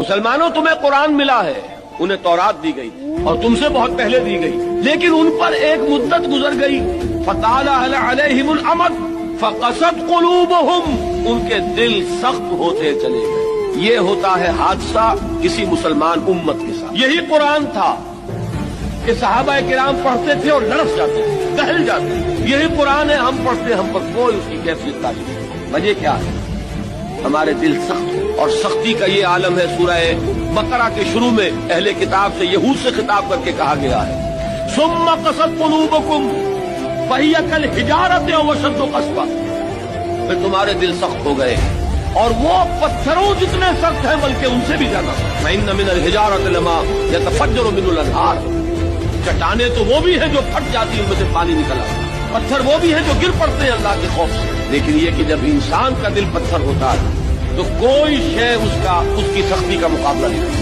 مسلمانوں تمہیں قرآن ملا ہے، انہیں تورات دی گئی اور تم سے بہت پہلے دی گئی، لیکن ان پر ایک مدت گزر گئی، فطال علیہم الامد فقست قلوبہم، ان کے دل سخت ہوتے چلے گئے۔ یہ ہوتا ہے حادثہ کسی مسلمان امت کے ساتھ۔ یہی قرآن تھا کہ صحابہ کرام پڑھتے تھے اور لرز جاتے تھے، دہل جاتے تھے۔ یہی قرآن ہے، ہم پڑھتے، ہم پر کوئی اس کی کیفیت تاری نہیں۔ وجہ کیا ہے؟ ہمارے دل سخت، اور سختی کا یہ عالم ہے۔ سورہ بقرہ کے شروع میں اہل کتاب سے، یہود سے خطاب کر کے کہا گیا ہے ثم قست قلوبکم فہی کالحجارۃ او اشد قسوۃ، پھر تمہارے دل سخت ہو گئے اور وہ پتھروں جتنے سخت ہیں بلکہ ان سے بھی زیادہ سخت۔ فإن من الحجارۃ لما يتفجر منه الانہار، چٹانیں تو وہ بھی ہیں جو پھٹ جاتی ہیں، ان میں سے پانی نکل آتا ہے، پتھر وہ بھی ہیں جو گر پڑتے ہیں اللہ کے خوف سے۔ لیکن یہ کہ جب انسان کا دل پتھر ہوتا ہے تو کوئی شے اس کی سختی کا مقابلہ نہیں کرتا۔